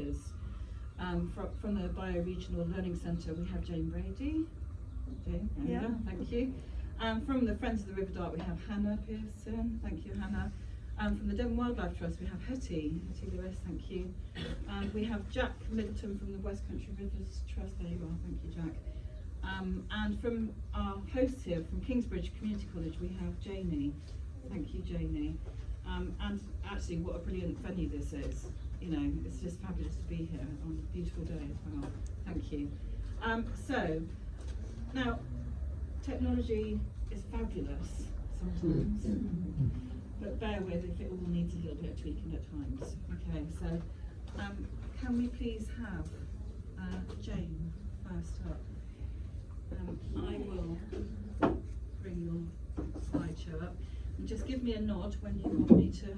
speakers. From the Bioregional Learning Centre, we have Jane Brady. Jane, thank you. From the Friends of the River Dart, we have Hannah Pearson. Thank you, Hannah. From the Devon Wildlife Trust, we have Hetty Lewis. Thank you. We have Jack Middleton from the West Country Rivers Trust. There you are. Thank you, Jack. And from our hosts here, from Kingsbridge Community College, we have Janie. Thank you, Janie. And actually, what a brilliant venue this is. You know, it's just fabulous to be here on a beautiful day as well. Thank you. So, now, technology is fabulous sometimes, but bear with if it all needs a little bit of tweaking at times. Okay, so can we please have Jane first up? I will bring your slideshow up, and just give me a nod when you want me to.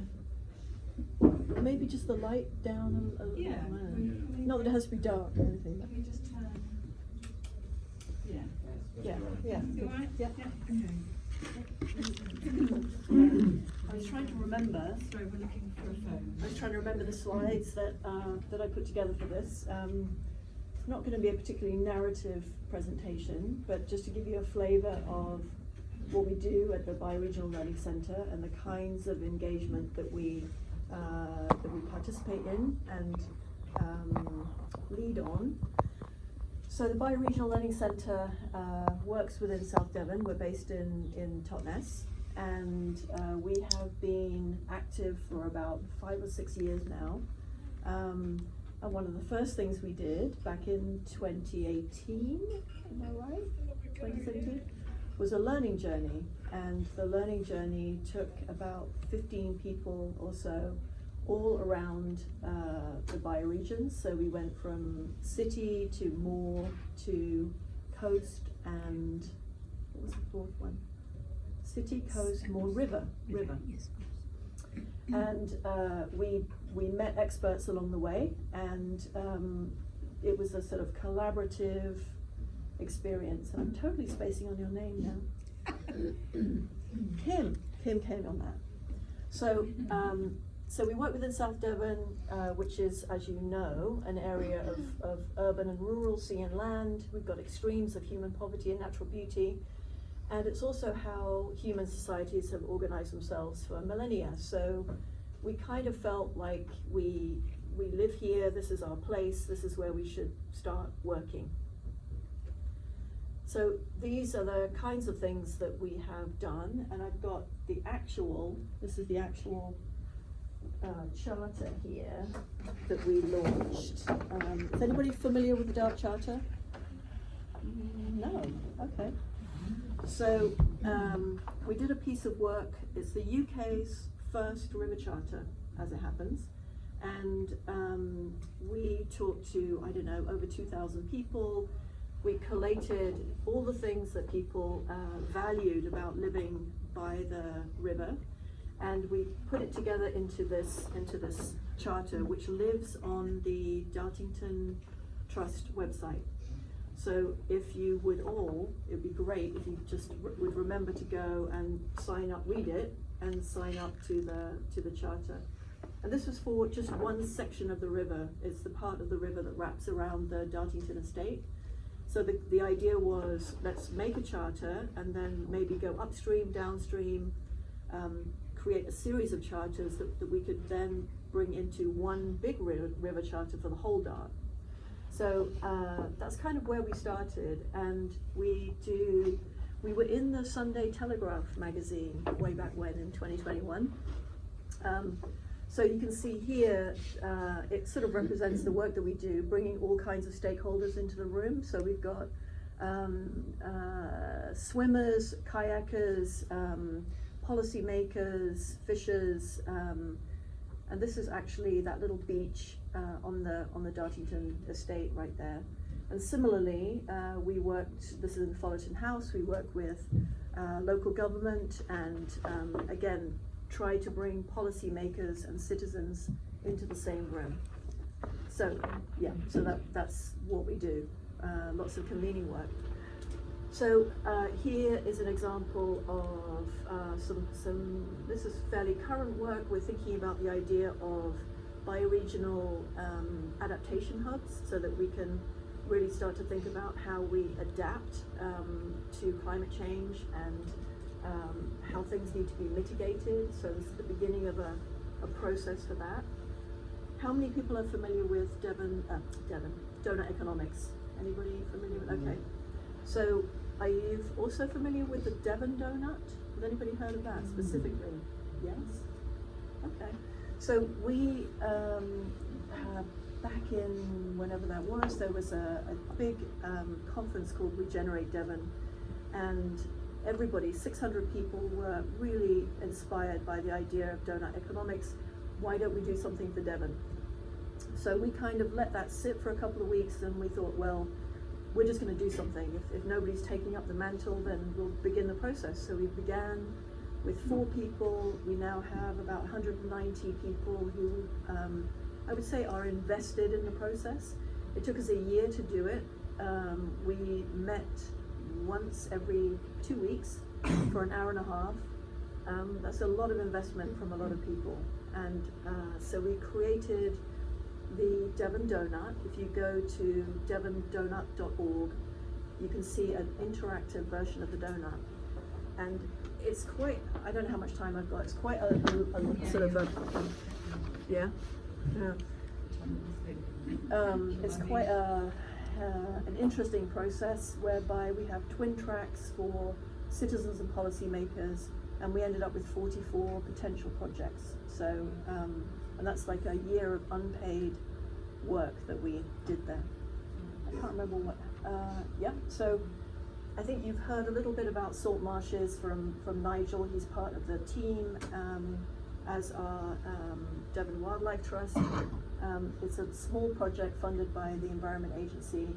Maybe just the light down a little. Yeah. Not that it has to be dark or anything. Let me just turn. Yeah. Yeah. You alright? Yeah. Okay. I was trying to remember. Sorry, we're looking for a phone. I was trying to remember the slides that I put together for this. It's not going to be a particularly narrative presentation, but just to give you a flavour of what we do at the Bioregional Learning Centre and the kinds of engagement that we participate in and lead on. So the Bioregional Learning Centre works within South Devon. We're based in Totnes, and we have been active for about 5 or 6 years now. And one of the first things we did back in 2018, am I right? 2017, was a learning journey, and the learning journey took about 15 people or so, all around the bioregions. So we went from city to moor to coast, and what was the fourth one? City, coast, moor, river. And we met experts along the way, and it was a sort of collaborative experience. And I'm totally spacing on your name now. Kim came on that. So we work within South Devon, which is, as you know, an area of urban and rural, sea and land. We've got extremes of human poverty and natural beauty. And it's also how human societies have organized themselves for millennia. So we kind of felt like we live here, this is our place, this is where we should start working. So these are the kinds of things that we have done, and I've got the actual, this is the actual charter here that we launched. Is anybody familiar with the Dart Charter? No, okay. So we did a piece of work. It's the UK's first river charter, as it happens, and we talked to, I don't know, over 2,000 people. We collated all the things that people valued about living by the river, and we put it together into this charter, which lives on the Dartington Trust website. So if you would all, it'd be great if you just would remember to go and sign up, read it, and sign up to the charter. And this was for just one section of the river. It's the part of the river that wraps around the Dartington estate. So the idea was, let's make a charter and then maybe go upstream, downstream, create a series of charters that we could then bring into one big river charter for the whole Dart. So that's kind of where we started, and we were in the Sunday Telegraph magazine way back when in 2021. So you can see here, it sort of represents the work that we do, bringing all kinds of stakeholders into the room. So we've got swimmers, kayakers, policymakers, fishers, and this is actually that little beach on the Dartington estate right there. And similarly, we worked, this is in Fullerton House, we work with local government and again, try to bring policymakers and citizens into the same room. So yeah, so that's what we do, lots of convening work. So here is an example of some, this is fairly current work. We're thinking about the idea of bioregional adaptation hubs so that we can really start to think about how we adapt to climate change and how things need to be mitigated. So this is the beginning of a process for that. How many people are familiar with Devon Doughnut economics? Anybody familiar with? Okay. So are you also familiar with the Devon Doughnut? Has anybody heard of that specifically? Yes? Okay. So we back in whenever that was, there was a big conference called Regenerate Devon, and everybody, 600 people, were really inspired by the idea of Doughnut economics. Why don't we do something for Devon? So we kind of let that sit for a couple of weeks, and we thought, well, we're just going to do something. If nobody's taking up the mantle, then we'll begin the process. So we began with 4 people. We now have about 190 people who I would say are invested in the process. It took us a year to do it. We met once every 2 weeks for an hour and a half. That's a lot of investment from a lot of people. And so we created the Devon Doughnut. If you go to devondoughnut.org, you can see an interactive version of the donut. And it's quite, I don't know how much time I've got, it's quite a sort of a, yeah? Yeah. It's quite an interesting process whereby we have twin tracks for citizens and policymakers, and we ended up with 44 potential projects. So, and that's like a year of unpaid work that we did there. I can't remember what, yeah, so I think you've heard a little bit about Saltmarshes from Nigel. He's part of the team, as our Devon Wildlife Trust. It's a small project funded by the Environment Agency,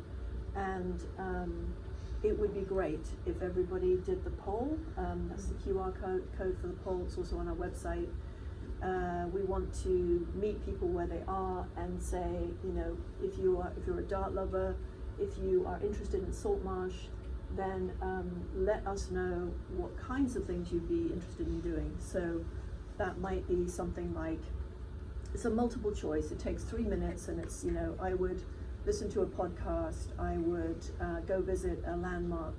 and it would be great if everybody did the poll. That's the QR code for the poll. It's also on our website. We want to meet people where they are and say, you know, if you're a dart lover, if you are interested in Saltmarsh, then let us know what kinds of things you'd be interested in doing. So that might be something like, it's a multiple choice. It takes 3 minutes, and it's, you know, I would listen to a podcast, I would go visit a landmark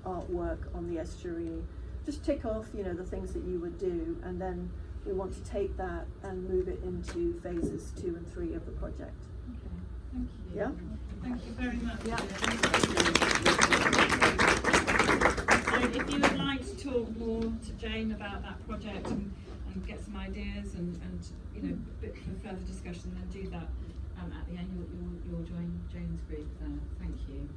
artwork on the estuary. Just tick off, you know, the things that you would do, and then we want to take that and move it into phases 2 and 3 of the project. Okay, thank you. Yeah? Thank you very much. Yeah. So if you would like to talk more to Jane about that project and get some ideas and you know, a bit for further discussion, then do that at the end. You'll join Jane's group there. Thank you.